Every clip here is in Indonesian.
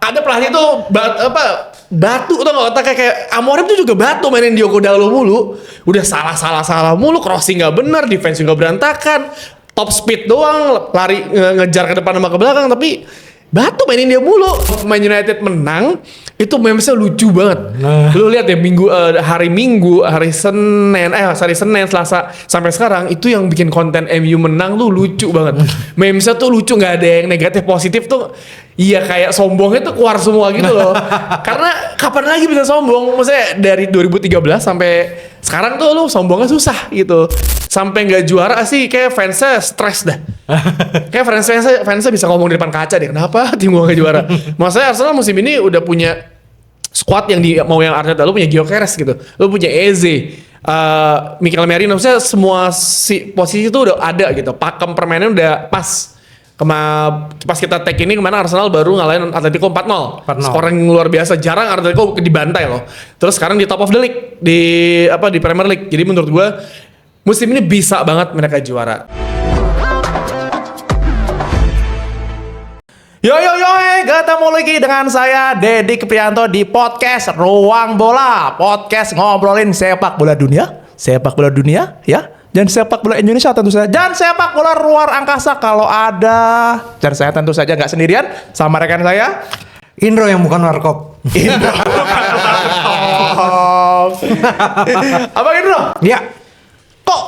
ada pelatih tuh batu tuh nggak otaknya kayak Amorim tuh juga batu mainin Diogo Dalot mulu. Udah salah mulu, crossing nggak benar, defense juga berantakan, top speed doang, lari ngejar ke depan sama ke belakang tapi batu mainin dia mulu. Man United menang itu memesnya lucu banget. Lu lihat ya hari Senin, Selasa sampai sekarang itu yang bikin konten MU menang tuh lucu banget. Memesnya tuh lucu, nggak ada yang negatif, positif tuh. Iya kayak sombongnya tuh keluar semua gitu loh. Karena kapan lagi bisa sombong? Maksudnya dari 2013 sampai sekarang tuh lu sombongnya susah gitu. Sampai nggak juara sih kayak fansnya stres dah. Kayak fansnya bisa ngomong di depan kaca deh. Kenapa tim gua nggak juara? Maksudnya Arsenal musim ini udah punya squad yang mau yang Arteta, lu punya Gyökeres gitu. Lu punya Eze, Mikel Merino, maksudnya semua posisi itu udah ada gitu. Pakem permainan udah pas. Pas kita tag ini kemana Arsenal baru ngalahin Atletico 4-0. Skor yang luar biasa, jarang Atletico dibantai loh. Terus sekarang di top of the league di Premier League. Jadi menurut gue musim ini bisa banget mereka juara. Yo, ketemu lagi dengan saya Dedi Keprianto di podcast Ruang Bola. Podcast ngobrolin sepak bola dunia ya. Dan sepak bola Indonesia tentu saja. Dan sepak bola luar angkasa kalau ada. Dan saya tentu saja nggak sendirian sama rekan saya Indro yang bukan warkop. Abang Indro? Ya. Kok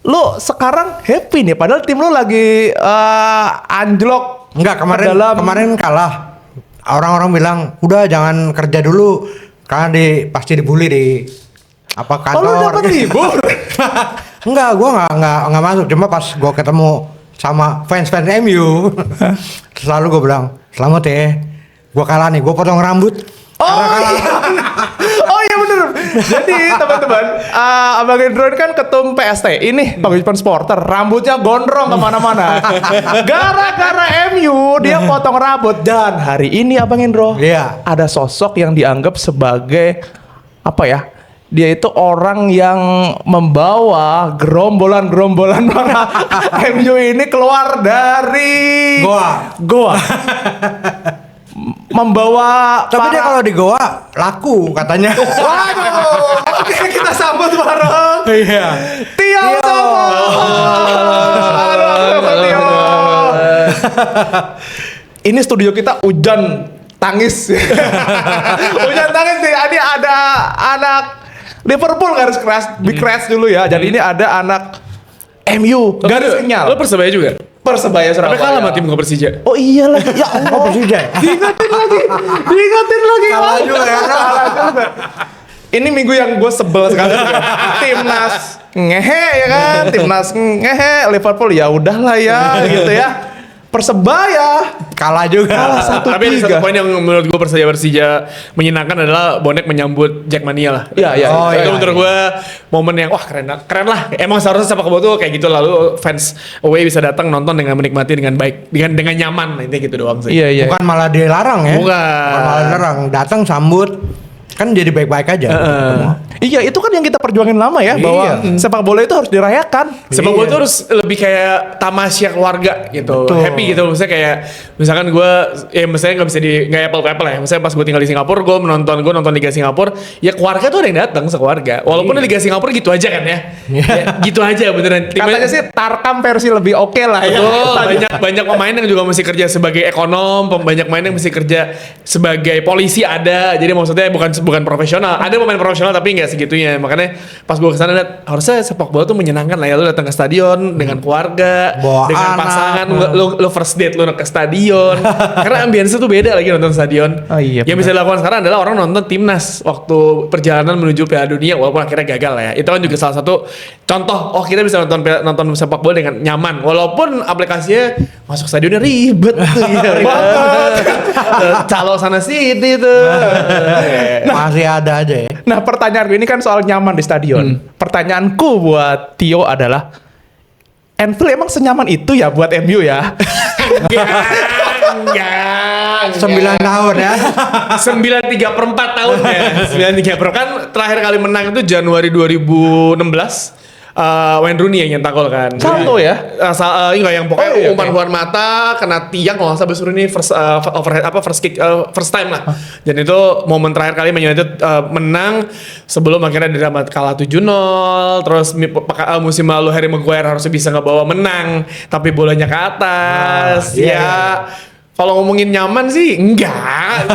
lu sekarang happy nih? Padahal tim lu lagi anjlok. Enggak, kemarin kalah. Orang-orang bilang udah jangan kerja dulu karena pasti dibully di kantor. Oh, lu dapat libur? Enggak, gua enggak masuk. Cuma pas gua ketemu sama fans MU, selalu gua bilang, "Selamat ya. Gua kalah nih, gua potong rambut." Oh iya bener. Jadi teman-teman, Abang Indro kan ketum PST. Ini Paguyuban Supporter, rambutnya gondrong kemana-mana. Gara-gara MU dia potong rambut. Dan hari ini Abang Indro, ada sosok yang dianggap sebagai dia itu orang yang membawa gerombolan MU ini keluar dari Goa. Membawa tapi dia kalau di Goa laku katanya. Waduh, oke kita sambut bareng. Iya. Tio. Tio. Ini studio kita hujan tangis. Hujan tangis nih. Ini ada anak Liverpool garis keras, big crash dulu ya. Jadi ini ada anak MU garis kenyal. Lo Persebaya juga? Persebaya Surabaya. Tapi kalah sama tim Persija. Oh iya lagi. Ya Allah. Persija. Diingatin lagi. Kalah juga. Ini minggu yang gue sebel sekali. Timnas ngehe ya kan. Timnas ngehe. Liverpool ya udahlah ya gitu ya. Persebaya kalah juga. Kalah 1-3. Tapi ada satu poin yang menurut gue Persija menyenangkan adalah bonek menyambut Jackmania lah. Iya. Itu menurut gue momen yang keren lah. Emang seharusnya sepak bola tuh kayak gitu, lalu fans away bisa datang nonton dengan menikmati dengan baik, dengan nyaman. Intinya gitu doang sih. Iya. Bukan malah dilarang ya. Bukan malah dilarang. Datang sambut. Kan jadi baik-baik aja. Iya, itu kan yang kita perjuangin lama ya, bahwa sepak bola itu harus dirayakan. Sepak bola itu harus lebih kayak tamasya keluarga gitu. Betul. Happy gitu. Misalnya kayak misalkan gue misalnya nggak bisa nggak apple ya. Misalnya pas gue tinggal di Singapura, gue nonton Liga Singapura, ya keluarga tuh ada yang datang sekeluarga. Walaupun Liga Singapura gitu aja kan ya. Ya gitu aja beneran. Katanya sih Tarkam versi lebih oke lah ya. Banyak pemain yang juga mesti kerja sebagai ekonom, banyak pemain yang mesti kerja sebagai polisi ada. Jadi maksudnya bukan profesional. Ada pemain profesional tapi nggak segitunya. Makanya pas gue kesana lihat harusnya sepak bola tuh menyenangkan lah ya. Lu datang ke stadion dengan keluarga, bawa dengan anak, pasangan, lu first date lu ke stadion. Karena ambience tuh beda lagi nonton stadion. Oh, iya, yang bisa dilakukan sekarang adalah orang nonton timnas waktu perjalanan menuju Piala Dunia walaupun akhirnya gagal ya. Itu kan juga salah satu contoh. Oh kita bisa nonton sepak bola dengan nyaman. Walaupun aplikasinya masuk stadionnya ribet. Calo sana sini tuh. Masih ada aja ya. Nah pertanyaanku ini kan soal nyaman di stadion. Pertanyaanku buat Tio adalah Anfield emang senyaman itu ya buat MU ya? Enggak. 9 tahun ya. 93/4 tahun ya. 93 kan terakhir kali menang itu Januari 2016. Wayne Rooney yang nyetak gol kan. Salto ya? Enggak yang pokoknya Oh, iya, umpan oke. luar mata kena tiang kalau nggak salah Wayne Rooney first kick first time lah. Dan itu momen terakhir kali Man United menang sebelum akhirnya drama kalah 7-0. Terus musim lalu Harry Maguire harusnya bisa ngebawa menang tapi bolanya ke atas. Kalau ngomongin nyaman sih enggak.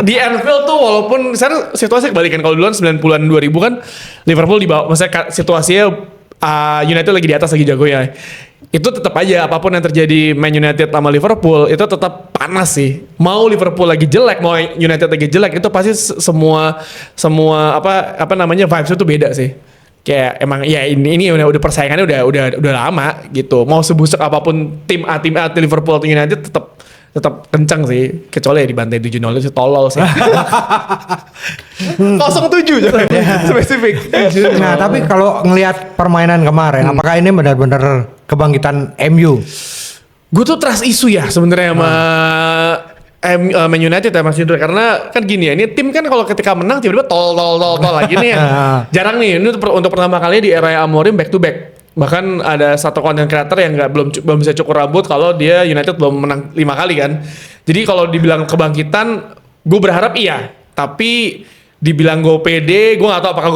Di Anfield tuh walaupun sekarang situasi kebalikan, kalau duluan 90-an 2000 kan Liverpool di bawah, maksudnya situasinya United lagi di atas lagi jago ya. Itu tetap aja apapun yang terjadi Man United sama Liverpool itu tetap panas sih. Mau Liverpool lagi jelek, mau United lagi jelek, itu pasti semua apa namanya vibes itu beda sih. Kayak emang ya ini udah persaingannya udah lama gitu. Mau sebusuk apapun tim A Liverpool atau United tetap kencang sih, kecuali ya dibantai 7-0 itu tolol sih. 07 jangan spesifik. Nah, tapi kalau ngelihat permainan kemarin, apakah ini benar-benar kebangkitan MU? Gue tuh trust isu ya sebenarnya sama Man United ya Mas Indra, karena kan gini ya, ini tim kan kalau ketika menang tiba-tiba tol lagi nih ya. Jarang nih, ini untuk pertama kali di era Amorim back to back. Bahkan ada satu content creator yang belum bisa cukur rambut kalau dia United belum menang 5 kali kan. Jadi kalau dibilang kebangkitan, gue berharap iya. Tapi dibilang gue pede, gue nggak tahu apakah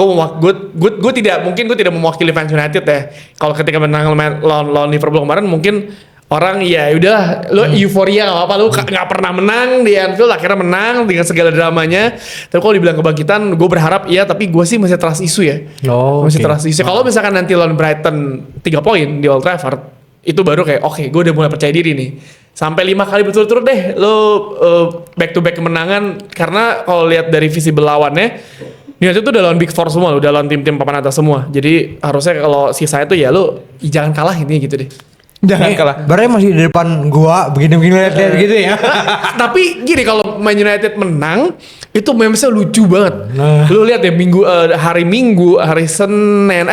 gue tidak mewakili fans United ya. Kalau ketika menang lawan Liverpool kemarin mungkin orang ya udah lo euforia nggak apa-apa, lo nggak pernah menang di Anfield akhirnya menang dengan segala dramanya. Tapi kalau dibilang kebangkitan, gue berharap iya, tapi gue sih masih trust isu ya. Masih trust isu. Kalau misalkan nanti lawan Brighton 3 poin di Old Trafford, itu baru kayak oke, gue udah mulai percaya diri nih. Sampai 5 kali berturut-turut deh lo back to back kemenangan, karena kalau lihat dari visible lawannya United tuh udah lawan Big Four semua, udah lawan tim-tim papan atas semua. Jadi harusnya kalau sisa itu ya lo jangan kalah ini gitu deh. Jangan kalah. Berarti masih di depan gua begini-begini lihat gitu ya. Tapi gini, kalau Man United menang itu memangnya lucu banget. Lu lihat ya hari Minggu, hari Senin,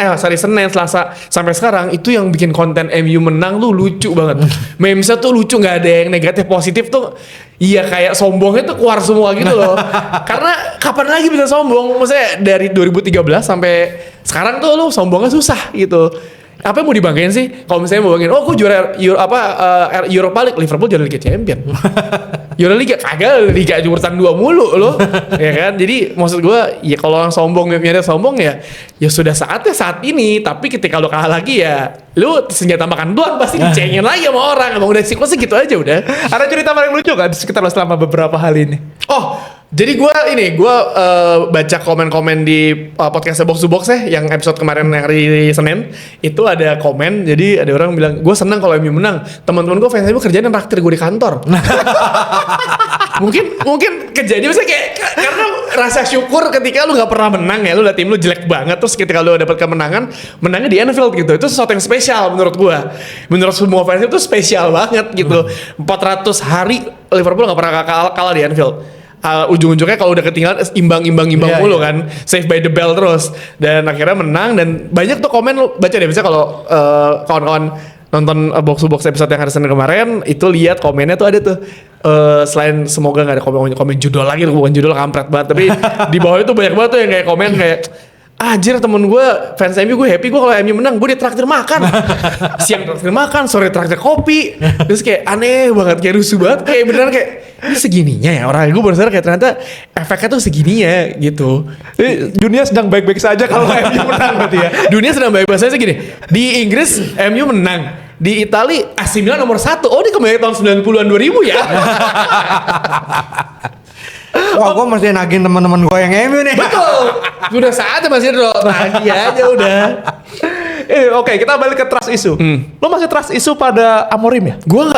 Selasa sampai sekarang itu yang bikin konten MU menang lu lucu banget. Memangnya tuh lucu, nggak ada yang negatif, positif tuh. Iya kayak sombongnya tuh keluar semua gitu loh. Karena kapan lagi bisa sombong? Maksudnya dari 2013 sampai sekarang tuh lu sombongnya susah gitu. Apa yang mau dibanggain sih? Kalau misalnya mau banggain, oh gue juara Europa League, Liverpool juara Liga Champion. Juara Liga kagak, Liga urutan 2 mulu loh. Ya kan? Jadi maksud gue, ya kalau orang sombong ada sombong ya sudah saatnya saat ini. Tapi ketika lo kalah lagi ya lu senjata makan tuan pasti dicengin lagi sama orang. Emang udah siklusnya gitu aja udah. Ada cerita paling lucu kan sekitar selama beberapa hal ini? Oh, jadi gue baca komen-komen di podcastnya Box to Box ya, yang episode kemarin yang hari Senin itu ada komen. Jadi ada orang bilang gue senang kalau MU menang. Teman-teman gue fans MU kerjanya naktir gue di kantor. mungkin kejadian misalnya kayak karena rasa syukur ketika lu nggak pernah menang ya, lu liat tim lu jelek banget, terus ketika lu dapat kemenangan, menangnya di Anfield gitu, itu sesuatu yang spesial menurut gua. Menurut semua fans itu spesial banget gitu. 400 hari Liverpool nggak pernah kalah di Anfield. Ujung-ujungnya kalau udah ketinggalan imbang mulu kan, save by the bell terus, dan akhirnya menang. Dan banyak tuh komen, lu baca deh misalnya kalau kawan-kawan nonton box to box episode yang hari Senin kemarin itu lihat komennya tuh ada tuh selain semoga nggak ada komen judul lagi, bukan judul kampret banget, tapi di bawah itu banyak banget tuh yang kayak komen kayak anjir temen gue fans MU, gue happy gue kalau MU menang, gue ditraktir makan siang traktir makan, sore traktir kopi, terus kayak aneh banget, kayak rusuh banget, kayak beneran kayak ini segininya ya orang. Gue baru sadar kayak ternyata efeknya tuh segininya gitu. Dunia sedang baik-baik saja kalau MU menang berarti ya. Dunia sedang baik-baik saja gini. Di Inggris MU menang, di Itali AC Milan nomor 1. Oh, ini kembali tahun 90-an 2000 ya. Wah, gue mesti nagih teman-teman gue yang MU nih. Betul. Sudah saatnya Mas Indro. Nagih aja udah. Oke, kita balik ke trust issue. Lo masih trust issue pada Amorim ya? Gue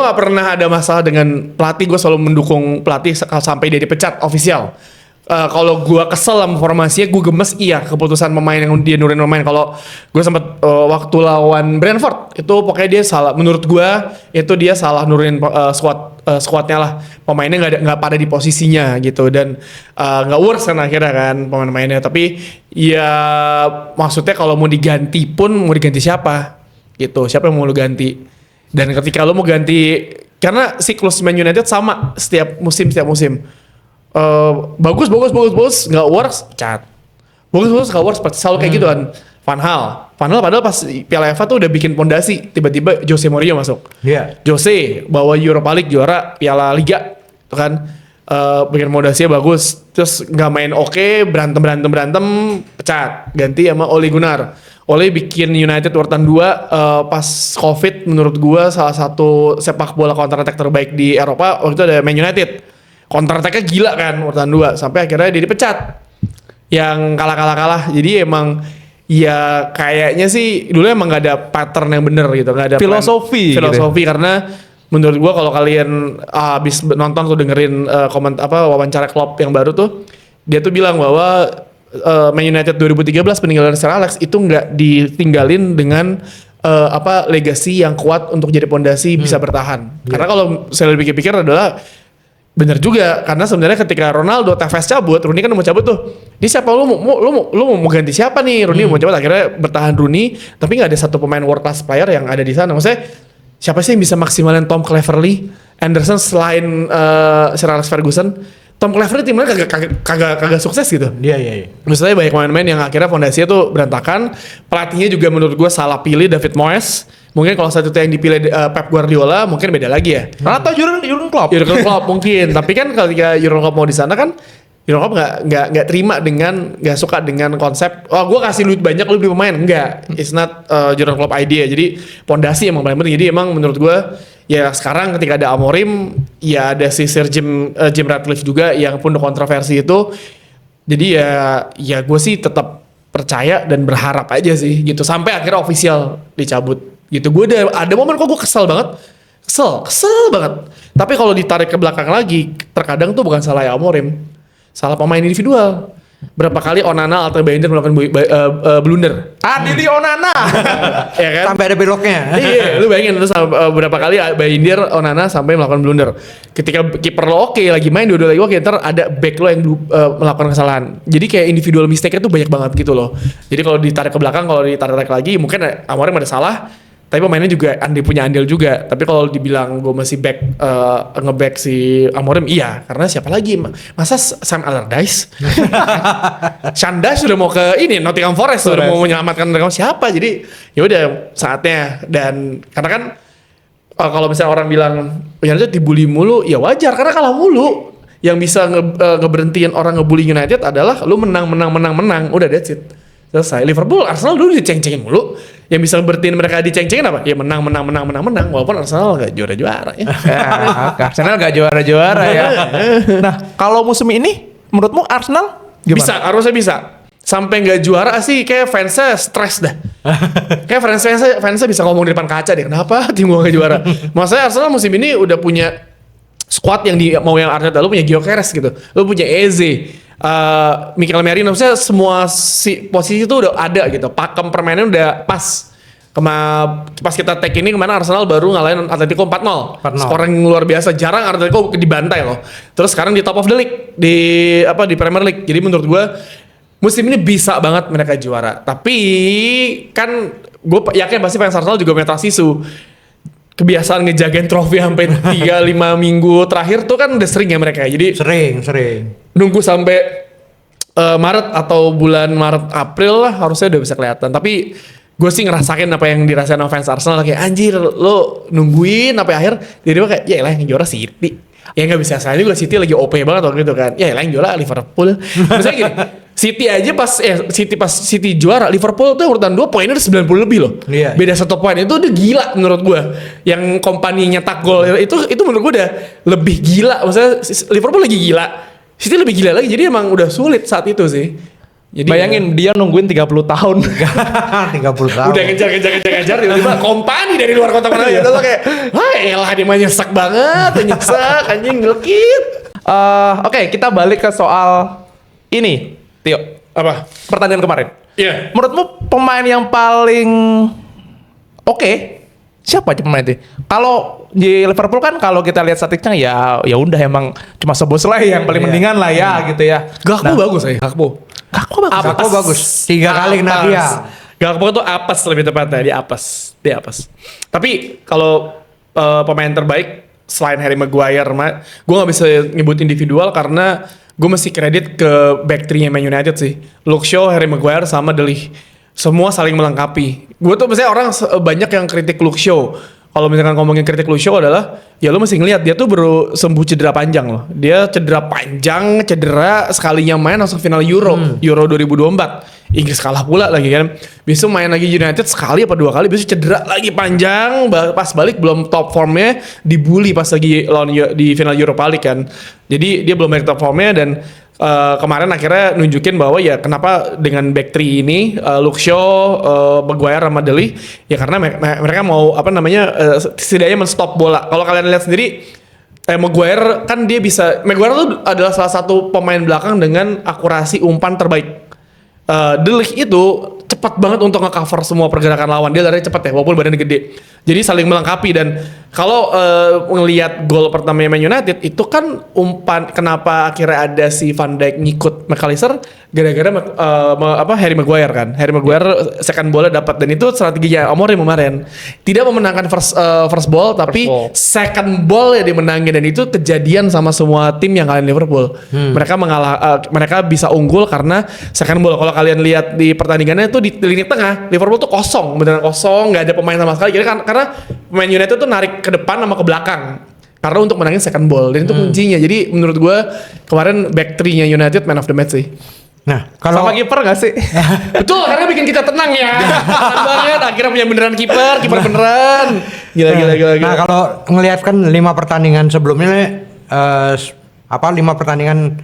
nggak pernah ada masalah dengan pelatih. Gue selalu mendukung pelatih sampai dia dipecat official. Kalau gue kesel sama formasinya, gue gemes iya keputusan pemain yang dia nurunin pemain. Kalau gue sempat waktu lawan Brentford itu pokoknya dia salah, menurut gue itu dia salah nurunin squadnya lah, pemainnya nggak pada di posisinya gitu, dan nggak works kan akhirnya kan pemain-pemainnya. Tapi ya maksudnya kalau mau diganti pun mau diganti siapa gitu, siapa yang mau lu ganti. Dan ketika lu mau ganti, karena siklus Man United sama setiap musim bagus nggak works pecat, Bagus ke Wolves selalu kayak gitu kan. Van Hal padahal pas Piala FA tuh udah bikin pondasi, tiba-tiba Jose Mourinho masuk. Iya. Jose bawa Europa League juara Piala Liga tuh kan. Bikin pondasinya bagus, terus nggak main oke, berantem pecat, ganti sama Ole Gunnar. Ole bikin United urutan 2 pas Covid, menurut gua salah satu sepak bola counter attack terbaik di Eropa waktu itu ada Man United. Counter attack-nya gila kan urutan 2 sampai akhirnya dia dipecat. Yang kalah. Jadi emang ya kayaknya sih dulu emang gak ada pattern yang bener gitu, gak ada Filosofi gitu ya? karena menurut gua kalau kalian habis nonton tuh dengerin wawancara Klopp yang baru tuh, dia tuh bilang bahwa Man United 2013 peninggalan Sir Alex itu nggak ditinggalin dengan legacy yang kuat untuk jadi pondasi bisa bertahan. Karena kalau saya lebih pikir adalah bener juga, karena sebenarnya ketika Ronaldo Tevez cabut, Rooney kan mau cabut tuh. Dia siapa lu mau ganti siapa nih? Rooney mau cabut, akhirnya bertahan Rooney, tapi nggak ada satu pemain world class player yang ada di sana. Maksudnya siapa sih yang bisa maksimalin Tom Cleverley, Anderson selain Sir Alex Ferguson? Tom Cleverley timnya kagak sukses gitu. Iya. Maksudnya banyak pemain-pemain yang akhirnya fondasinya tuh berantakan. Pelatihnya juga menurut gue salah pilih, David Moyes. Mungkin kalau satu yang dipilih Pep Guardiola mungkin beda lagi ya. Atau Jurgen Klopp. Jurgen Klopp mungkin. Tapi kan ketika Jurgen Klopp mau di sana kan, Jurgen Klopp nggak terima nggak suka dengan konsep. Oh, gue kasih duit banyak lu beli pemain. Enggak. It's not Jurgen Klopp idea. Jadi pondasi emang paling penting. Jadi emang menurut gue ya sekarang ketika ada Amorim, ya ada si Sir Jim Ratcliffe juga yang pun kontroversi itu. Jadi ya gue sih tetap percaya dan berharap aja sih gitu sampai akhirnya official dicabut gitu. Gue ada momen kok gue kesel banget. Kesel banget. Tapi kalau ditarik ke belakang lagi, terkadang tuh bukan salah Amorim, salah pemain individual. Berapa kali Onana atau Bayindir melakukan blunder. Adili Onana. Ya kan? Sampai ada beloknya. Iya, lu bayangin terus berapa kali Bayindir, Onana sampai melakukan blunder. Ketika kiper lo oke, lagi main dua-dua lagi oke, ntar ada back lo yang melakukan kesalahan. Jadi kayak individual mistake-nya tuh banyak banget gitu loh. Jadi kalau ditarik ke belakang, kalau ditarik lagi mungkin Amorim ada salah. Tapi pemainnya juga punya andil juga. Tapi kalau dibilang gue masih nge-back si Amorim, iya. Karena siapa lagi? Masa Sam Allardyce? Sean Dyche sudah mau ke Nottingham Forest. Sudah mau menyelamatkan mereka siapa. Jadi ya udah saatnya. Dan karena kan kalau misalnya orang bilang United dibully mulu, ya wajar. Karena kalah mulu. Yang bisa ngeberhentiin orang ngebully United adalah lu menang. Udah that's it. Selesai. Liverpool, Arsenal dulu diceng-cengin mulu. Yang bisa bertiin mereka diceng-cengin apa? Ya menang. Walaupun Arsenal gak juara-juara ya. Arsenal gak juara-juara ya. Nah, kalau musim ini menurutmu Arsenal gimana? Bisa, harusnya bisa. Sampai gak juara sih kayak fansnya stres dah. Kayak fansnya bisa ngomong di depan kaca deh. Kenapa tim gua gak juara? Maksudnya Arsenal musim ini udah punya squad yang mau yang Arteta, lu punya Gyökeres gitu. Lu punya Eze. Mikel Merino, maksudnya semua posisi itu udah ada gitu. Pakem permainan udah pas. Pas kita tag ini kemarin Arsenal baru ngalahin Atletico 4-0. Skor yang luar biasa, jarang Atletico dibantai loh. Terus sekarang di top of the league di Premier League. Jadi menurut gue musim ini bisa banget mereka juara. Tapi kan gue yakin pasti fans Arsenal juga punya trust issue. Kebiasaan ngejagain trofi sampai 3-5 minggu terakhir tuh kan udah sering ya mereka. Jadi Sering. nunggu sampai Maret atau bulan Maret April lah harusnya udah bisa kelihatan. Tapi gue sih ngerasain apa yang dirasain sama fans Arsenal, kayak anjir lo nungguin sampai akhir, jadi gue kayak ya elah yang juara City. Ya nggak bisa salah juga, City lagi OP banget waktu itu kan. Ya elah yang juara Liverpool. Misalnya gini, City aja pas City juara, Liverpool tuh urutan 2 poinnya udah 90 lebih loh. Iya. Beda 1 poin itu udah gila menurut gue. Yang kompani nyetak gol itu menurut gue udah lebih gila. Maksudnya Liverpool lagi gila, City lebih gila lagi. Jadi emang udah sulit saat itu sih. Jadi bayangin dia nungguin 30 tahun. 30 tahun. udah kejar tiba-tiba kompani dari luar kota mana gitu. Lo kayak wah elah dia mah nyesek banget, nyesek anjing ngelekit. Oke, kita balik ke soal ini, Tio. Apa? Pertandingan kemarin. Iya. Menurutmu pemain yang paling oke siapa aja pemain itu? Kalau di Liverpool kan kalau kita lihat statistiknya ya udah emang cuma Szoboszlai yang paling mendingan lah ya gitu ya. Gakpo bagus ya. Gakpo bagus. 3 kali kena dia. Gakpo tuh apes lebih tepatnya, dia apes. Tapi kalau pemain terbaik selain Harry Maguire, gue nggak bisa nyebut individual karena gue mesti kredit ke back three-nya Man United sih. Luke Shaw, Harry Maguire sama De Ligt. Semua saling melengkapi. Gue tuh misalnya orang banyak yang kritik Luke Shaw. Kalau misalkan ngomongin kritik Luke Shaw adalah ya lo mesti ngelihat dia tuh baru sembuh cedera panjang loh. Dia cedera panjang, cedera sekalinya main langsung final Euro 2024. Inggris kalah pula lagi kan. Besok main lagi United sekali apa 2 kali, besok cedera lagi panjang, pas balik belum top formnya, dibully pas lagi lawan di final Europa League kan. Jadi dia belum balik top formnya dan kemarin akhirnya nunjukin bahwa ya kenapa dengan back three ini Luke Shaw, Maguire sama De Ligt ya karena mereka mau apa namanya setidaknya menstop bola. Kalau kalian lihat sendiri Maguire kan dia bisa, Maguire tuh adalah salah satu pemain belakang dengan akurasi umpan terbaik. De Ligt itu cepat banget untuk nge-cover semua pergerakan lawan. Dia lari cepat ya walaupun badannya gede. Jadi saling melengkapi dan kalau ngelihat gol pertama Man United itu kan umpan, kenapa akhirnya ada si Van Dijk ngikut McAllister gara-gara Harry Maguire kan. Harry Maguire second bola dapat dan itu strateginya Amorim kemarin. Tidak memenangkan first ball tapi second ball ya dimenangin dan itu kejadian sama semua tim yang kalian Liverpool. Mereka bisa unggul karena second ball. Kalau kalian lihat di pertandingannya itu di lini tengah Liverpool tuh kosong, beneran kosong, nggak ada pemain sama sekali. Jadi karena Man United tuh narik ke depan sama ke belakang karena untuk menangin second ball dan itu kuncinya. Jadi menurut gue kemarin back three-nya United man of the match sih. Nah, kalau Sama kiper gak sih? Betul, karena bikin kita tenang ya. Tenang banget, akhirnya punya beneran kiper beneran. Gila. Nah, kalau ngelihat kan 5 pertandingan sebelumnya 5 pertandingan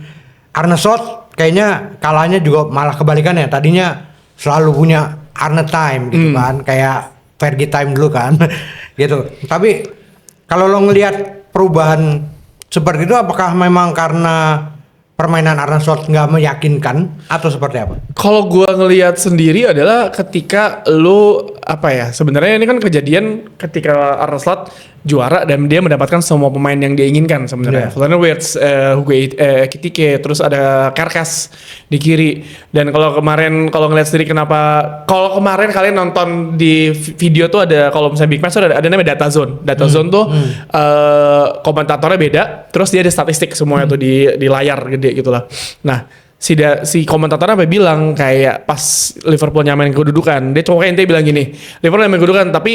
Arne Slot kayaknya kalahnya juga malah kebalikan ya. Tadinya selalu punya Arne time gitu kan, kayak Fergie time dulu kan. Gitu. Tapi kalau lo ngelihat perubahan seperti itu apakah memang karena permainan Arne Slot nggak meyakinkan atau seperti apa? Kalau gua ngelihat sendiri adalah ketika lu sebenarnya ini kan kejadian ketika Arne Slot juara dan dia mendapatkan semua pemain yang dia inginkan sebenarnya. Florian Wirtz, Hugo Ekitike, terus ada Kerkez di kiri. Dan kalau ngelihat sendiri kalau kemarin kalian nonton di video tuh ada, kalau misalnya Big Match tuh ada namanya Data Zone. Data Zone tuh komentatornya beda, terus dia ada statistik semuanya tuh di layar gede gitu lah. Nah, si komentatornya bilang kayak pas Liverpool nyamain kedudukan, dia cuma intinya bilang gini, Liverpool nyamain kedudukan tapi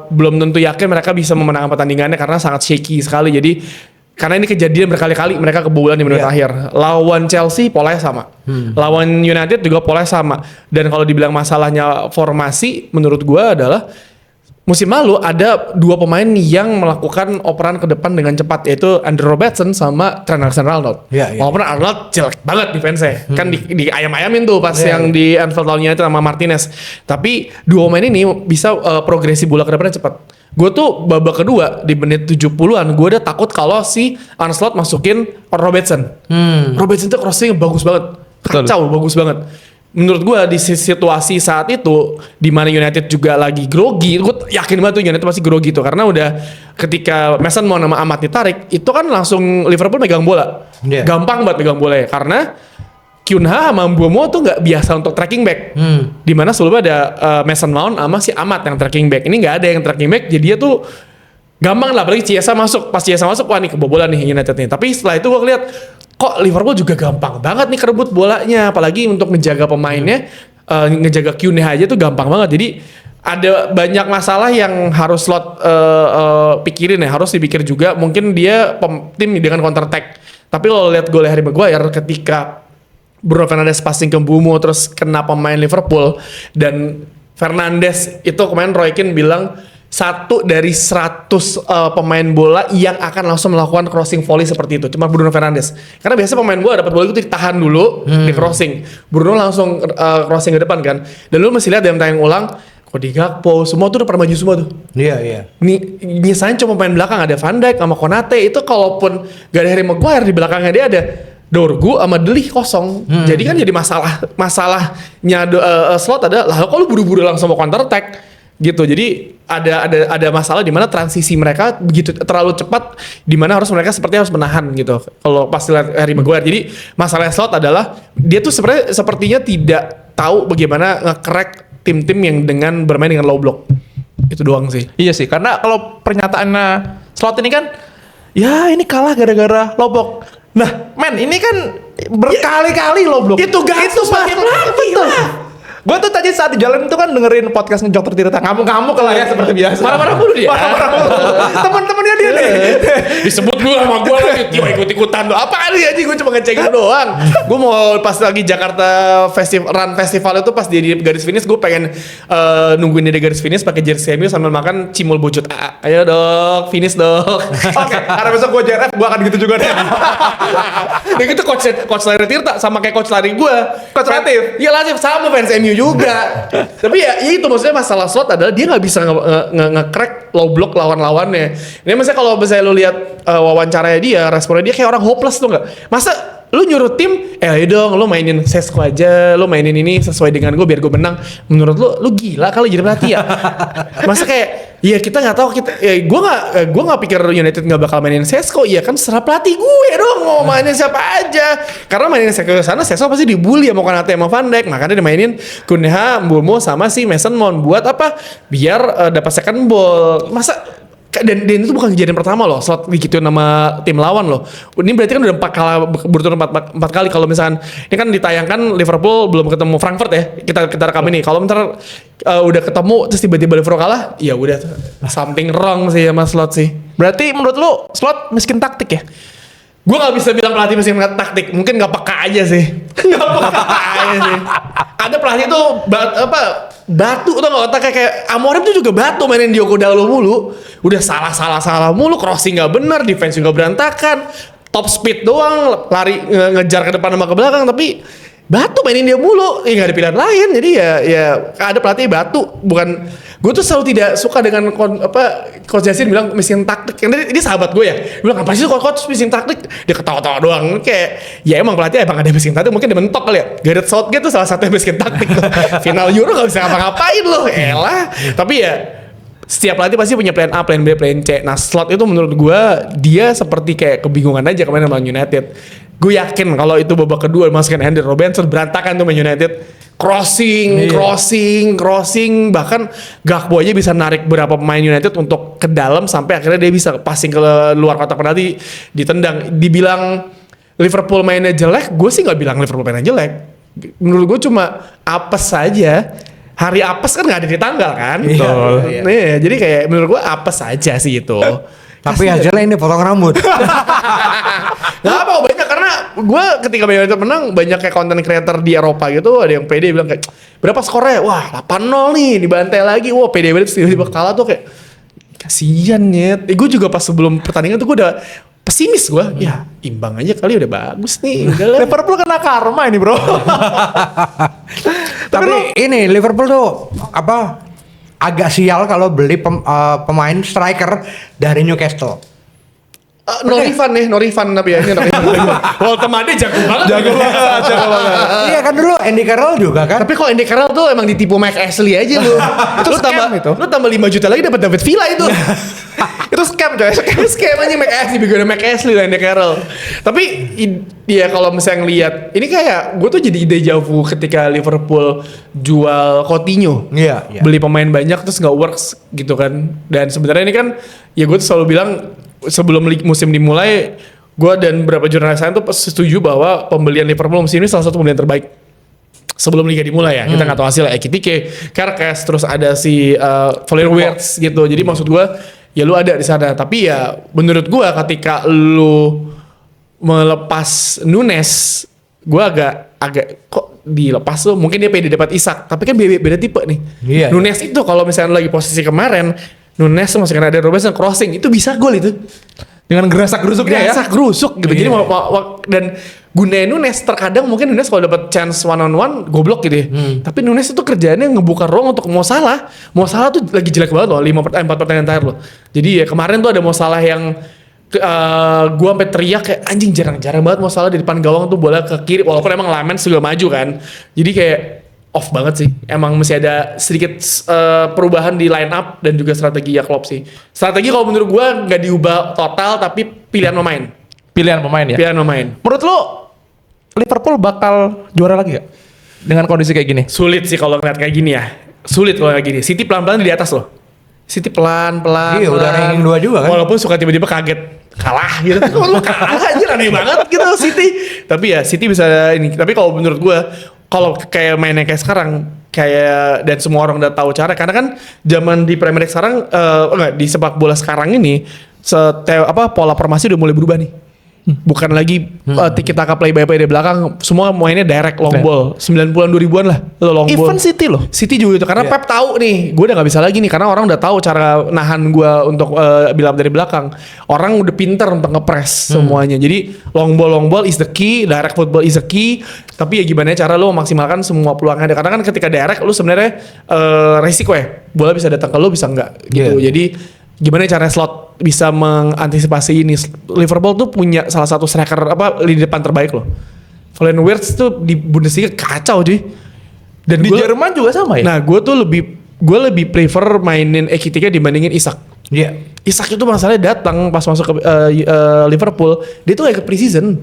belum tentu yakin mereka bisa memenangkan pertandingannya karena sangat shaky sekali. Jadi karena ini kejadian berkali-kali mereka kebobolan di menit akhir. Lawan Chelsea polanya sama. Lawan United juga polanya sama. Dan kalau dibilang masalahnya formasi, menurut gua adalah musim lalu ada 2 pemain yang melakukan operan ke depan dengan cepat, yaitu Andrew Robertson sama Trent Alexander-Arnold. Walaupun Arnold jelek banget defense-nya. Kan di ayam-ayamin tuh pas yang di Anfield lawannya itu sama Martinez. Tapi 2 pemain ini bisa progresi bola ke depannya cepat. Gue tuh babak kedua di menit 70-an gue udah takut kalau si Arne Slot masukin Robertson. Robertson tuh crossing bagus banget. Kacau, bagus banget. Menurut gue di situasi saat itu di mana United juga lagi grogi, gue yakin banget tuh United pasti grogi tuh karena udah ketika Mason Mount sama Ahmad ditarik itu kan langsung Liverpool megang bola, gampang banget megang bola ya karena Cunha sama Mbeumo tuh nggak biasa untuk tracking back, di mana sebelumnya ada Mason Mount sama si Ahmad yang tracking back, ini nggak ada yang tracking back, jadi dia tuh gampang lah, apalagi Chiesa masuk, pas Chiesa masuk wah nih kebobolan nih United nih, tapi setelah itu gue lihat kok Liverpool juga gampang banget nih kerebut bolanya, apalagi untuk ngejaga pemainnya, ngejaga Cunha aja tuh gampang banget. Jadi ada banyak masalah yang harus Slot pikirin ya, harus dipikir juga. Mungkin dia tim dengan counter attack, tapi kalau lihat gol Harry Maguire ketika Bruno Fernandes passing ke Mbeumo terus kena pemain Liverpool dan Fernandes itu kemarin Roy Keane bilang 1 dari 100 pemain bola yang akan langsung melakukan crossing volley seperti itu cuma Bruno Fernandes, karena biasanya pemain bola dapat bola itu ditahan dulu di crossing, Bruno langsung crossing ke depan kan, dan lu masih lihat dalam tayang ulang Cody Gakpo semua tuh udah pada maju semua tuh. Iya. Misalnya cuma pemain belakang ada Van Dijk sama Konate, itu kalaupun gak ada Harry Maguire di belakangnya dia ada Dorgu sama De Ligt kosong. Jadi kan jadi masalahnya Slot ada lah, kok lu buru-buru langsung mau counter attack gitu. Jadi ada masalah di mana transisi mereka begitu terlalu cepat, di mana mereka sepertinya harus menahan gitu. Kalau pas lihat Harry Maguire, jadi masalah Slot adalah dia tuh sepertinya tidak tahu bagaimana nge-crack tim-tim yang dengan bermain dengan low block. Itu doang sih. Iya sih, karena kalau pernyataannya Slot ini kan ya ini kalah gara-gara low block. Nah, men ini kan berkali-kali lo belum. Itu gak sebagai pelatih lah. Gue tuh tadi saat di jalan itu kan dengerin podcastnya Dokter Tirta, ngamuk-ngamuk lah ya seperti biasa. Marah-marah mulu dia. Marah-marah mulu. Temen-temennya dia nih. Disebut gue sama gue lagi tiba ikut-ikutan tuh. Apaan nih anjing, gue cuma ngecekin doang. Gue mau pas lagi Jakarta Festival itu pas dia di garis finish, gue pengen nungguin dia di garis finish pakai jersey MU sambil makan cimol bucut. Ayo dok, finish dok. Oke, karena besok gue JRF, gue akan gitu juga deh. Ya gitu coach lari Tirta sama kayak coach lari gue. Coach Latif. Iya Latif sama fans MU juga. Tapi ya itu maksudnya masalah slot adalah dia nggak bisa nge-crack low block lawan-lawannya. Ini misalnya kalau misalnya lu lihat wawancaranya dia, responnya dia kayak orang hopeless tuh nggak. Masa lu nyuruh tim, ayo dong lu mainin Sesko aja, lu mainin ini sesuai dengan gue biar gue menang. Menurut lu gila kali jadi pelatih ya? Masa kayak ya kita nggak tahu kita, ya gue nggak pikir United nggak bakal mainin Sesko, iya kan serah pelatih gue dong mau mainin siapa aja. Karena mainin Sesko ke sana, Sesko pasti dibully sama Konate sama Van Dijk, makanya dimainin Cunha, Mbeumo sama si Mason Mount buat apa? Biar dapat second ball. Masa dan itu bukan kejadian pertama loh, slot digituin nama tim lawan loh. Ini berarti kan udah 4 kali berturut 4 kali. Kalau misalkan ini kan ditayangkan Liverpool belum ketemu Frankfurt ya. Kita rekam ini. Kalau bentar udah ketemu terus tiba-tiba Liverpool kalah, ya udah something wrong sih sama slot sih. Berarti menurut lu slot miskin taktik ya? Gue gak bisa bilang pelatih mesin taktik, mungkin gak peka aja sih. Gak peka aja sih. Ada pelatih tuh batu tuh gak otaknya kayak Amorim tuh juga batu mainin Diogo Dalot mulu. Udah salah mulu, crossing gak bener, defense juga berantakan, top speed doang, lari ngejar ke depan sama ke belakang, tapi batu mainin dia mulu, gak ada pilihan lain. Jadi ya ada pelatih batu. Bukan, gue tuh selalu tidak suka dengan Coach Jasin bilang mesin taktik. Yang dia sahabat gue ya, dia bilang apa sih coach mesin taktik? Dia ketawa-tawa doang. Kayak ya emang pelatih emang ada mesin taktik, mungkin dia mentok kali ya. Gareth Southgate tuh salah satu mesin taktik. Final Euro gak bisa ngapa-ngapain loh, elah. Tapi ya setiap pelatih pasti punya plan A, plan B, plan C. Nah slot itu menurut gue dia seperti kayak kebingungan aja kemarin sama United. Gue yakin kalau itu babak kedua masukkan Andy Robertson berantakan tuh Man United. Crossing, bahkan Gakpo aja bisa narik beberapa pemain United untuk ke dalam sampai akhirnya dia bisa passing ke luar kotak penalti ditendang. Dibilang Liverpool mainnya jelek, gue sih nggak bilang Liverpool mainnya jelek. Menurut gue cuma apes saja. Hari apes kan nggak ada di tanggal kan? Betul. Iya, jadi kayak menurut gue apes aja sih itu. Tapi hasilnya ini potong rambut. Gak apa banyak, karena gue ketika Man United menang banyak kayak content creator di Eropa gitu, ada yang pede bilang kayak berapa skornya, wah 8-0 nih dibantai lagi, wah pede banget, tiba-tiba kalah tuh kayak kasian nyet. Gue juga pas sebelum pertandingan tuh gue udah pesimis gue, ya imbang aja kali udah bagus nih. Liverpool kena karma ini bro. Tapi ini Liverpool tuh agak sial kalau beli pemain striker dari Newcastle. No refund tapi ya ini no refund. Walter Made jago banget. Jago banget. Iya kan dulu Andy Carroll juga kan. Tapi kok Andy Carroll tuh emang ditipu Mike Ashley aja lu. Lu scam itu. Lu tambah 5 juta lagi dapat David Villa itu. Itu scam coy. Scam aja Mike Ashley, bikin Mike Ashley lah Andy Carroll. Tapi ya kalau misalnya ngelihat ini kayak gue tuh jadi ide jauh ketika Liverpool jual Coutinho. Iya. Beli pemain banyak terus nggak works gitu kan. Dan sebenarnya ini kan ya gue tuh selalu bilang sebelum musim dimulai, gue dan beberapa jurnalis lain tuh setuju bahwa pembelian Liverpool musim ini salah satu pembelian terbaik sebelum liga dimulai ya. Kita nggak tahu hasilnya. Ekitike, Kerkes, terus ada si Florian Wirtz gitu. Jadi maksud gue ya lu ada di sana. Tapi ya menurut gue ketika lu melepas Nunes, gue agak kok dilepas tuh, mungkin dia pede dapat Isak, tapi kan beda tipe nih. Iya. Nunes itu kalau misalnya lagi posisi kemarin, Nunes masukin ada Robertson crossing itu bisa gol itu. Dengan gerasak-gerusuknya ya. Gerasak-gerusuk gitu. Jadi dan gunain Nunes terkadang mungkin Nunes kalau dapat chance one on one goblok gitu ya. Tapi Nunes itu kerjaannya ngebuka ruang untuk Mo Salah. Mo Salah tuh lagi jelek banget loh 4 pertandingan terakhir loh. Jadi ya kemarin tuh ada Mo Salah yang gua sampai teriak kayak anjing jarang banget Mo Salah di depan gawang tuh bola ke kiri, walaupun emang Lamens juga maju kan. Jadi kayak off banget sih. Emang masih ada sedikit perubahan di line up dan juga strategi ya Klopp sih. Strategi kalau menurut gua nggak diubah total tapi pilihan pemain. Pilihan pemain ya. Pilihan pemain. Menurut lo Liverpool bakal juara lagi gak? Dengan kondisi kayak gini? Sulit sih kalau ngeliat kayak gini ya. Sulit kalau kayak gini. City pelan-pelan di atas loh. City pelan-pelan. Iya, udah ranking 2 juga kan. Walaupun suka tiba-tiba kaget kalah gitu. Kok lu kalah anjir, aneh banget gitu City. Tapi ya City bisa ini. Tapi kalau menurut gue, kalau kayak mainnya kayak sekarang, kayak dan semua orang udah tahu cara, karena kan zaman di Premier League sekarang enggak, di sepak bola sekarang ini pola formasi udah mulai berubah nih. Bukan lagi tiki taka play by play dari belakang, semua mainnya direct long ball. 90-an 2000-an lah long ball. Even City loh. City juga itu karena Pep tahu nih, gue udah nggak bisa lagi nih karena orang udah tahu cara nahan gue untuk build dari belakang. Orang udah pinter untuk ngepres semuanya. Jadi long ball is the key, direct football is the key. Tapi ya gimana cara lo memaksimalkan semua peluangnya. Karena kan ketika direct lo sebenarnya resiko ya, bola bisa datang ke lo bisa enggak gitu. Yeah. Jadi gimana cara slot bisa mengantisipasi ini. Liverpool tuh punya salah satu striker lini depan terbaik loh. Florian Wirtz tuh di Bundesliga kacau cuy. Dan Di Jerman juga sama ya? Nah, gue lebih prefer mainin Ekitike dibandingin Isak. Iya. Isak itu masalahnya datang pas masuk ke Liverpool, dia tuh kayak ke preseason.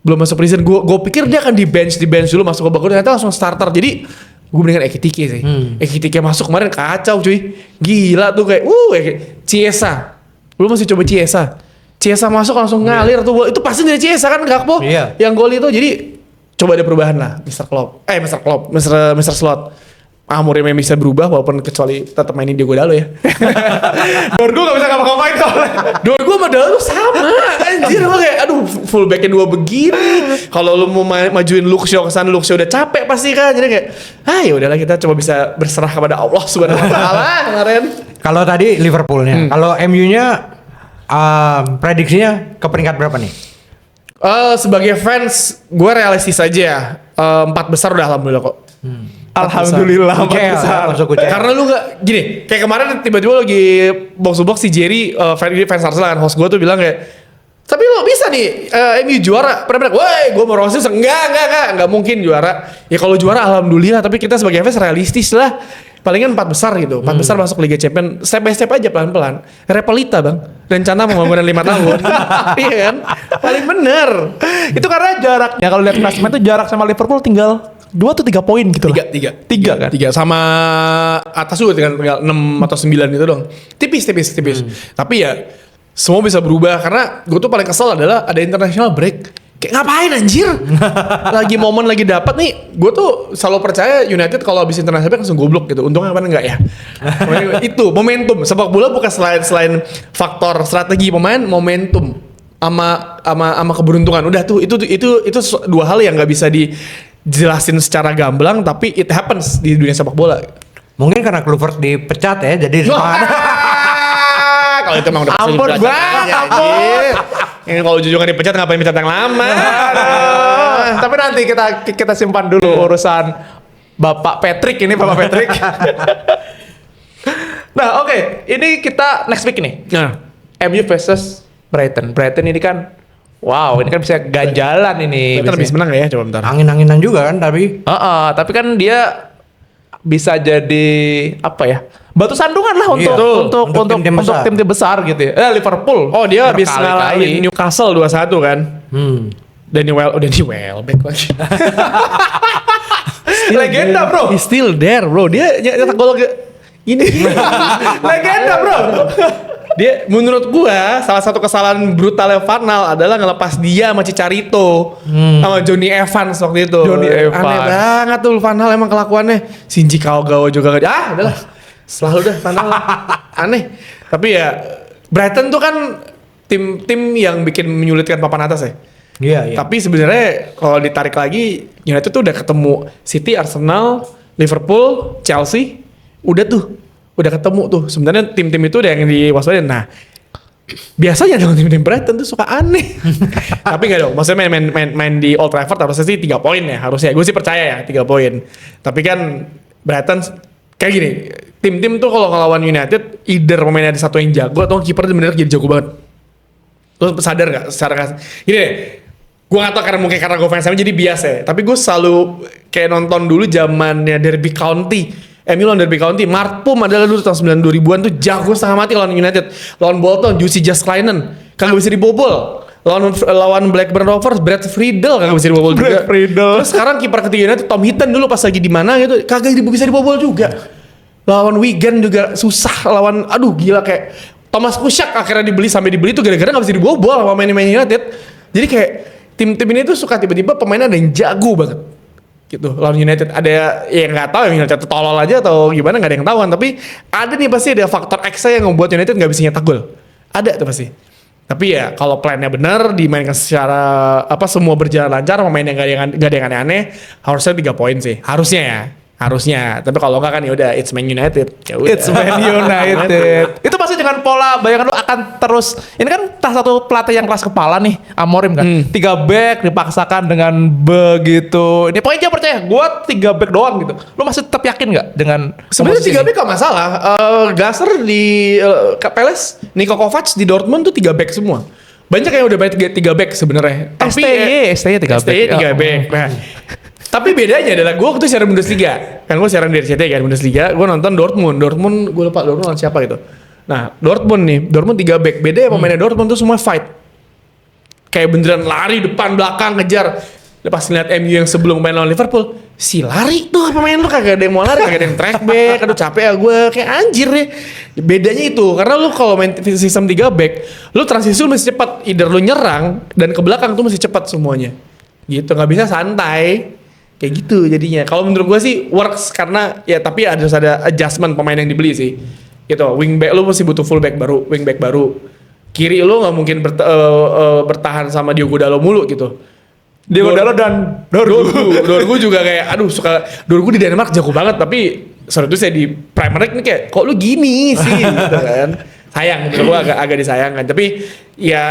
Belum masuk preseason. Gue pikir dia akan di bench dulu masuk ke babak kedua, ternyata langsung starter. Jadi gue mendingan Ekitike sih. Ekitike masuk kemarin kacau cuy. Gila tuh kayak Chiesa. Lu masih coba Chiesa. Chiesa masuk langsung ngalir tuh. Itu pasti dari Chiesa kan Gakpo. Iya. Yang gol itu jadi coba ada perubahan lah Mr. Slot. Amorim yang bisa berubah walaupun kecuali tetap mainin Diogo Dalo ya. Dorgu gak bisa ngapa-ngapain soalnya. Dorgu sama Dalo sama anjir emang kayak aduh fullbacknya dua begini. Kalau lu mau majuin Luxio ke sana, Luxio udah capek pasti kan. Jadi kayak ya udahlah kita coba bisa berserah kepada Allah Subhanahu wa taala kemarin. Kalau tadi Liverpoolnya, kalau MU-nya prediksinya ke peringkat berapa nih? Sebagai fans gue realistis aja ya. 4 besar udah alhamdulillah kok. Alhamdulillah UCL, besar. masuk UCL. Karena lu gak gini, kayak kemarin tiba-tiba lagi box to box si Jerry fans Arsenal kan, host gue tuh bilang kayak, tapi lo bisa nih MU juara. Pernah bilang, woi gue mau Roses enggak mungkin juara. Ya kalau juara alhamdulillah, tapi kita sebagai fans realistis lah. Palingan 4 besar gitu, 4 besar masuk Liga Champions, step by step aja pelan-pelan. Repelita bang, rencana pembangunan 5 tahun. Iya kan, paling bener. Itu karena jaraknya kalau lihat klasemen itu jarak sama Liverpool tinggal 2 atau 3 poin gitu loh. 3 kan? 3 sama atas juga tinggal 6 atau 9 gitu dong. Tipis. Tapi ya semua bisa berubah karena gue tuh paling kesel adalah ada international break. Kayak ngapain anjir? Lagi momen lagi dapat nih. Gue tuh selalu percaya United kalau habis international break langsung goblok gitu. Untungnya kemarin enggak ya. Itu momentum. Sepak bola bukan selain faktor strategi pemain, momentum sama keberuntungan. Udah tuh itu dua hal yang nggak bisa dijelasin secara gamblang, tapi it happens di dunia sepak bola. Mungkin karena Kluivert dipecat ya, jadi semangat. Kalau itu emang udah pasti Ampun dipecat. banget, Anjir. Yang kalau Juju kan dipecat ngapain pecat yang lama? Tapi nanti kita simpan dulu urusan Bapak Patrick ini, Bapak Patrick. Nah, oke. Ini kita next week nih. Nah, MU versus Brighton. Brighton ini kan wow, ini kan bisa ganjalan ini. kita lebih menang ya, coba bentar. Angin-anginan juga kan tapi. Tapi kan dia bisa jadi apa ya? Batu sandungan lah Iya, untuk tim-tim besar gitu ya. Liverpool. Oh, dia habis Berkali-kali. ngalahin Newcastle 2-1 kan. Danny Welbeck lagi. Legenda, bro. He's still there, bro. Dia nyetak gol ini. Legenda, bro. Dia menurut gua salah satu kesalahan brutalnya Van Gaal adalah ngelepas dia sama Chicharito sama Johnny Evans waktu itu. Johnny Evans. Aneh banget tuh Van Gaal emang kelakuannya. Shinji Kagawa juga udahlah. Selalu dah Van Gaal. Aneh. Tapi ya Brighton tuh kan tim yang bikin menyulitkan papan atas ya. Iya. Tapi sebenarnya kalau ditarik lagi United tuh udah ketemu City, Arsenal, Liverpool, Chelsea, udah ketemu tuh. Sebenarnya tim-tim itu udah yang diwaspadai. Nah, biasanya dong tim-tim Brighton tuh suka aneh. Tapi enggak dong. Maksudnya main di Old Trafford harusnya sih 3 poin ya harusnya. Gue sih percaya ya 3 poin. Tapi kan Brighton kayak gini. Tim-tim tuh kalau ngelawan United, either pemainnya ada satu yang jago atau kiper bener-bener jadi jago banget. Lo sadar gak? Secara gini deh. Gue gak tau karena gue fans sama jadi biasa ya. Tapi gue selalu kayak nonton dulu zamannya Derby County. MU lawan Derby County. Marpum adalah dulu tahun 2000-an tuh jago setengah mati lawan United. Lawan Bolton, Jussi Jaaskelainen. Kagak bisa dibobol. Lawan Blackburn Rovers, Brad Friedel kagak bisa dibobol juga. Friedel. Terus sekarang kiper ketiga United Tom Hinton dulu pas lagi di mana gitu. Kagak bisa dibobol juga. Lawan Wigan juga susah, lawan aduh gila kayak Thomas Kuszczak akhirnya sampai dibeli tuh gara-gara nggak bisa dibobol sama Man United. Jadi kayak tim-tim ini tuh suka tiba-tiba pemainnya ada yang jago banget. Gitu lawan United ada yang nggak tahu yang United tolol aja atau gimana nggak ada yang tahuan, tapi ada nih pasti ada faktor X yang membuat United nggak bisa nyetak gol, ada tuh pasti. Tapi ya kalau plannya benar dimainkan secara semua berjalan lancar, pemainnya nggak ada yang aneh-aneh, harusnya 3 poin sih harusnya ya. Harusnya, tapi kalau enggak kan ya udah it's Man United. Ya udah. It's Man United. Itu pasti dengan pola bayangan lu akan terus. Ini kan salah satu pelatih yang kelas kepala nih, Amorim kan. 3 back dipaksakan dengan begitu. Ini pokoknya dia percaya, gua 3 back doang gitu. Lu masih tetap yakin nggak dengan Sebenarnya 3 back gak masalah. Gasser di Palace, Niko Kovac di Dortmund tuh 3 back semua. Banyak yang udah main 3 back sebenarnya. Tapi STY 3 back. STY 3 back. Nah, tapi bedanya adalah gue waktu siaran Bundesliga, kan gue siaran di RCTI kan Bundesliga, gue nonton Dortmund, gue lupa Dortmund siapa gitu. Nah Dortmund 3 back, beda ya pemainnya Dortmund tuh semua fight, kayak beneran lari depan belakang ngejar. Pas ngeliat MU yang sebelum main lawan Liverpool, si lari tuh pemain lu kagak ada yang mau lari, kagak ada yang track back, aduh capek ya gue, kayak anjir deh. Bedanya itu, karena lu kalau main sistem 3 back, lu transisi lu mesti cepat, either lu nyerang dan ke belakang tuh mesti cepat semuanya, gitu nggak bisa santai. Kayak gitu jadinya. Kalau menurut gue sih works karena ya tapi harus ada adjustment pemain yang dibeli sih. Gitu. Wingback lu mesti butuh fullback baru, wingback baru. Kiri lu nggak mungkin bertahan sama Diogo Dalot mulu gitu. Diogo Dalot dan Dorgu juga kayak aduh suka Dorgu di Denmark jago banget tapi sorry itu saya di Premier League nih kayak kok lu gini sih gitu kan. Sayang menurut gue agak disayangkan. Tapi ya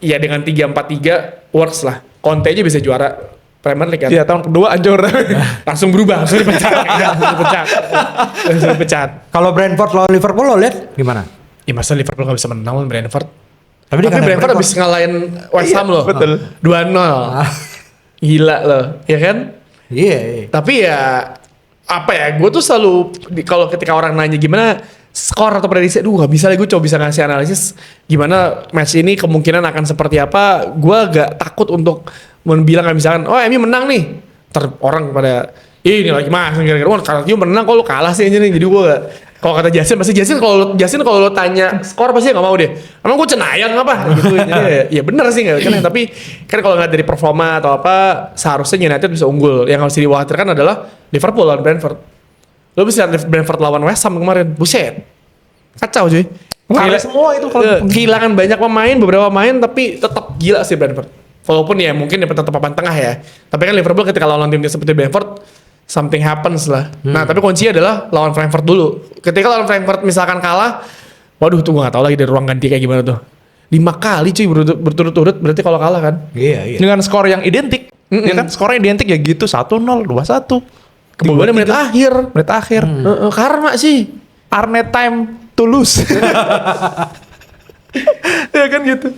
dengan 3-4-3 works lah. Conte aja bisa juara Premier League kan. Iya, tahun kedua anjur. Langsung berubah, langsung dipecat. Kalau Brentford lawan Liverpool lo lihat gimana? Ya masa Liverpool gak bisa menang lawan Brentford? Tapi Brentford habis ngalahin West Ham loh. Betul. 2-0. Gila loh, ya kan? Iya. Tapi ya apa ya? Gue tuh selalu kalau ketika orang nanya gimana skor atau prediksi, aduh gak bisa lah gue coba bisa ngasih analisis gimana match ini kemungkinan akan seperti apa. Gue agak takut untuk bilang kan misalkan, oh MU menang nih. Orang pada ini lagi masang gara-gara wah kalau MU menang kok lu kalah sih anjir. Jadi gue gak, kalau kata Jasin kalau lo tanya skor pasti gak mau deh. Emang gue cenayang apa gitu. Jadi ya bener sih gak kan. Tapi kan kalau ngeliat dari performa atau apa seharusnya United bisa unggul. Yang harus dikhawatirkan adalah Liverpool lawan Brentford. Lo bisa lihat Brentford lawan West Ham kemarin, buset, kacau cuy. Semua itu kalau Kehilangan banyak pemain, beberapa pemain, tapi tetap gila sih Brentford. Walaupun ya mungkin dapat tetap papan tengah ya. Tapi kan Liverpool ketika lawan tim seperti Brentford, something happens lah. Nah tapi kuncinya adalah lawan Frankfurt dulu. Ketika lawan Frankfurt misalkan kalah, waduh tuh gue gak tau lagi dari ruang ganti kayak gimana tuh. 5 kali cuy berturut-turut berarti kalau kalah kan. Iya. dengan skor yang identik. Ya kan skornya identik ya gitu 1-0, 2-1. Kebobolannya menit akhir. Menit akhir. Karma sih. Arne time to lose. Ya kan gitu.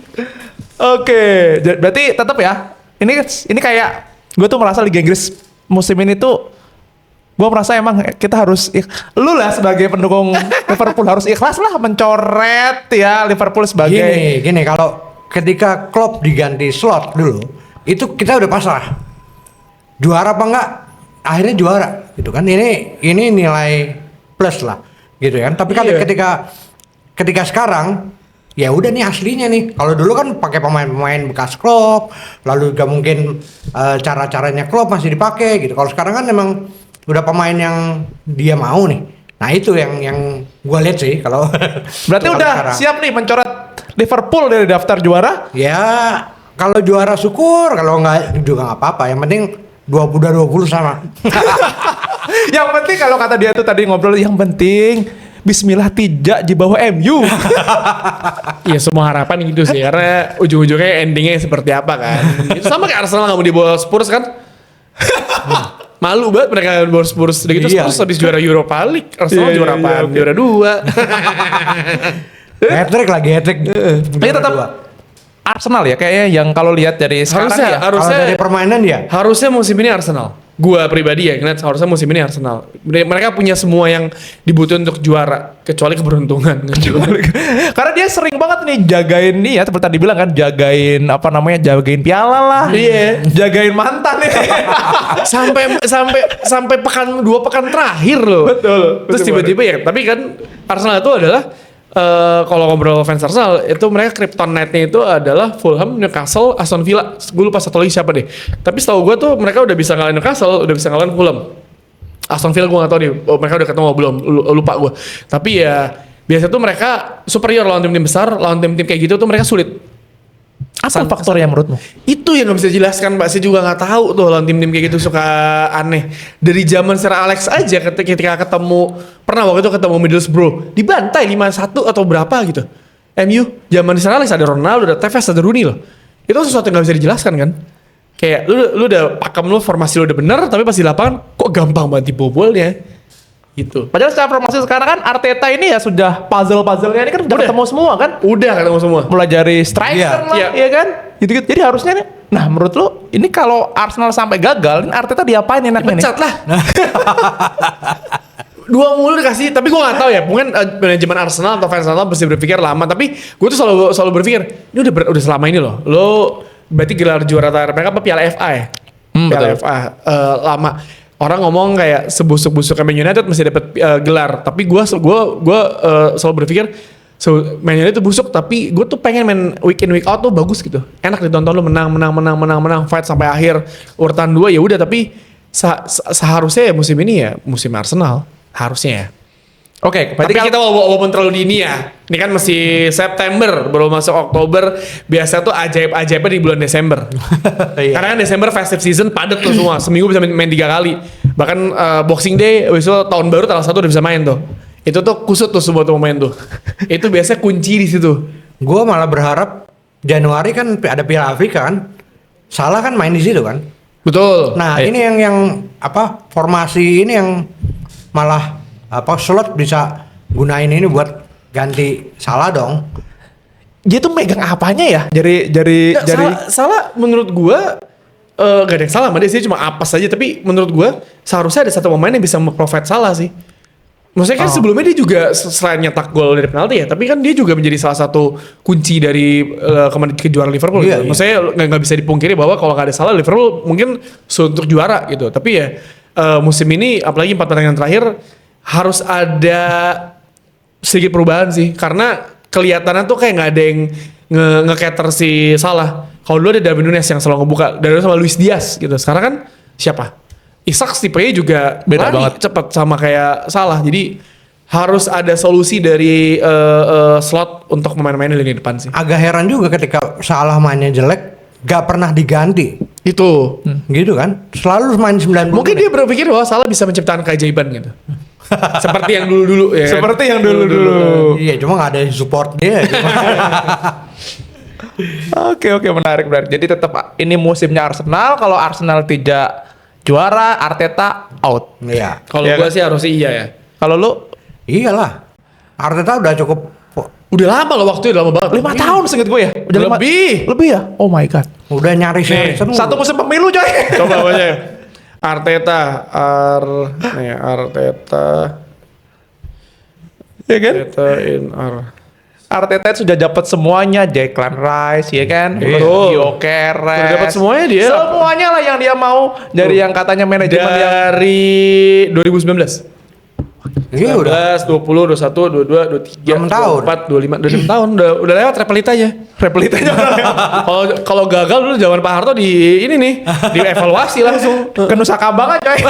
Oke, berarti tetap ya. Ini kayak gue tuh merasa Liga Inggris musim ini tuh gue merasa emang kita harus lu lah sebagai pendukung Liverpool harus ikhlas lah mencoret ya Liverpool sebagai Gini kalau ketika Klopp diganti Slot dulu itu kita udah pasrah. Juara apa enggak? Akhirnya juara gitu kan. Ini nilai plus lah gitu kan. Tapi kan ketika sekarang ya udah nih aslinya nih. Kalau dulu kan pakai pemain-pemain bekas Klopp, lalu juga mungkin cara-caranya Klopp masih dipakai gitu. Kalau sekarang kan memang udah pemain yang dia mau nih. Nah itu yang gue lihat sih kalau berarti udah siap nih mencoret Liverpool dari daftar juara? Ya kalau juara syukur, kalau nggak juga nggak apa-apa. Yang penting 20 sama. Yang penting kalau kata dia tuh tadi ngobrol, yang penting Bismillah tidak di bawah MU. Iya semua harapan gitu sih karena ujung-ujungnya endingnya seperti apa kan. Itu sama kayak Arsenal nggak mau di bawah Spurs kan. Malu banget mereka di bawah Spurs. Udah gitu Spurs habis juara Europa League. Arsenal juara apa? Juara 2. Hat-trick lagi hat-trick. Tapi tetap Arsenal ya kayaknya yang kalau lihat dari sekarang Harusnya ya. Kalau dari permainan ya. Harusnya musim ini Arsenal. gua pribadi ya ngeliat harusnya musim ini Arsenal. Mereka punya semua yang dibutuhin untuk juara kecuali keberuntungan. Karena dia sering banget nih jagain nih ya, seperti tadi bilang kan, jagain apa namanya, jagain piala lah. Iya. Jagain mantan nih. sampai dua pekan terakhir loh. Betul. Terus tiba-tiba ya, tapi kan Arsenal itu adalah kalau ngobrol fans Arsenal itu mereka kryptonite-nya itu adalah Fulham, Newcastle, Aston Villa. Gue lupa satu lagi siapa deh. Tapi setahu gue tuh mereka udah bisa ngalahin Newcastle, udah bisa ngalahin Fulham. Aston Villa gue gak tahu nih, mereka udah ketemu belum, lupa gue. Tapi ya biasa tuh mereka superior lawan tim-tim besar, lawan tim-tim kayak gitu tuh mereka sulit. Apa faktor yang menurutmu? Itu yang gak bisa dijelaskan, Mbak. Saya juga gak tahu tuh lawan tim-tim kayak gitu suka aneh. Dari zaman Sir Alex aja ketika ketemu, pernah waktu itu ketemu Middlesbrough, dibantai 5-1 atau berapa gitu. MU, zaman Sir Alex ada Ronaldo, ada Tevez, ada Rooney loh. Itu sesuatu yang gak bisa dijelaskan kan. Kayak lu udah pakem lu, formasi lu udah bener, tapi pas di lapangan kok gampang banget dibobolnya. Gitu. Padahal secara formasi sekarang kan Arteta ini ya sudah puzzle-puzzlenya ini kan udah ketemu semua kan. Udah ketemu semua. Mulai dari striker Iya. lah, Iya. iya kan? Gitu-gitu. Jadi harusnya nih, nah menurut lu ini kalau Arsenal sampai gagal, ini Arteta diapain enaknya nih? Pecat lah. Dua mulu dikasih, tapi gue gak tahu ya. Mungkin manajemen Arsenal atau fans Arsenal mesti berpikir lama. Tapi gue tuh selalu berpikir, ini udah selama ini loh. Lo berarti gelar juara terakhir mereka apa Piala FA ya? Piala betul. FA lama. Orang ngomong kayak sebusuk-busuknya Man United mesti dapat gelar. Tapi gue selalu berpikir, Man United itu busuk, tapi gue tuh pengen main week in week out tuh bagus gitu. Enak ditonton, lu menang, fight sampai akhir urutan 2 ya udah. Tapi seharusnya ya musim ini ya musim Arsenal harusnya ya. Oke, Tapi berarti kita walaupun terlalu dini ya. Ini kan masih September, belum masuk Oktober. Biasa tuh ajaib-ajaibnya di bulan Desember. Iya. Karena kan Desember festive season padat tuh semua. Seminggu bisa main 3 kali. Bahkan Boxing Day, besok tahun baru tanggal 1 udah bisa main tuh. Itu tuh kusut tuh semua tuh pemain tuh. Itu biasanya kunci di situ. Gue malah berharap Januari kan ada Piala Afrika kan. Salah kan main di situ kan. Betul. Nah, ini yang apa formasi ini yang malah apa slot bisa gunain ini buat ganti Salah dong. dia tuh megang apanya ya? Dari Salah menurut gua gak ada yang salah sama dia sih, cuma apes aja. Tapi menurut gua seharusnya ada satu pemain yang bisa memprovide Salah sih. Maksudnya kan sebelumnya dia juga selain nyetak gol dari penalti ya, tapi kan dia juga menjadi salah satu kunci dari kejuaraan Liverpool. Iya, Gitu. Maksudnya nggak bisa dipungkiri bahwa kalau nggak ada Salah Liverpool mungkin sulit untuk juara gitu. Tapi ya musim ini apalagi 4 pertandingan terakhir harus ada sedikit perubahan sih, karena kelihatannya tuh kayak nggak ada yang nge-cater si Salah. Kalau dulu ada Darwin Núñez yang selalu ngebuka, Darwin sama Luis Diaz gitu. Sekarang kan siapa? Isak tipenya juga Beda lari banget. cepet sama kayak Salah. Jadi harus ada solusi dari slot untuk pemain-pemain di lini depan sih. Agak heran juga ketika Salah mainnya jelek, gak pernah diganti. Itu. Gitu kan? Selalu main 90 Mungkin menit. dia berpikir bahwa Salah bisa menciptakan keajaiban gitu. Seperti yang dulu-dulu ya. kan? Seperti yang dulu-dulu. Iya, cuma gak ada yang support dia. Oke, menarik. Jadi tetap ini musimnya Arsenal. Kalau Arsenal tidak juara, Arteta out. Iya. Kalau Iya gua kan? sih harusnya iya ya. Kalau lu Iyalah. Arteta udah cukup. Udah lama loh waktunya, udah lama banget. 5 tahun seinget gue ya. Udah Lebih ya. Oh my god. Udah nyaris Nih, semua. Satu musim pemilu coy. Coba baca ya. Arteta. Arteta. Ya kan? Arteta in Arteta sudah dapat semuanya, Declan Rice, ya kan? Betul. Gyökeres. Udah dapat semuanya dia. Semuanya lah yang dia mau dari yang katanya manajemen yang Dari 2019. Iya udah. 19, 20, 21, 22, 23, 6 tahun. 24, 25, 26 tahun. Udah lewat repelit aja. repelitanya Kalau gagal dulu zaman Pak Harto di ini nih, dievaluasi langsung. ke Nusa Kambangan coy.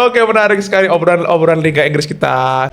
Oke, menarik sekali obrolan Liga Inggris kita.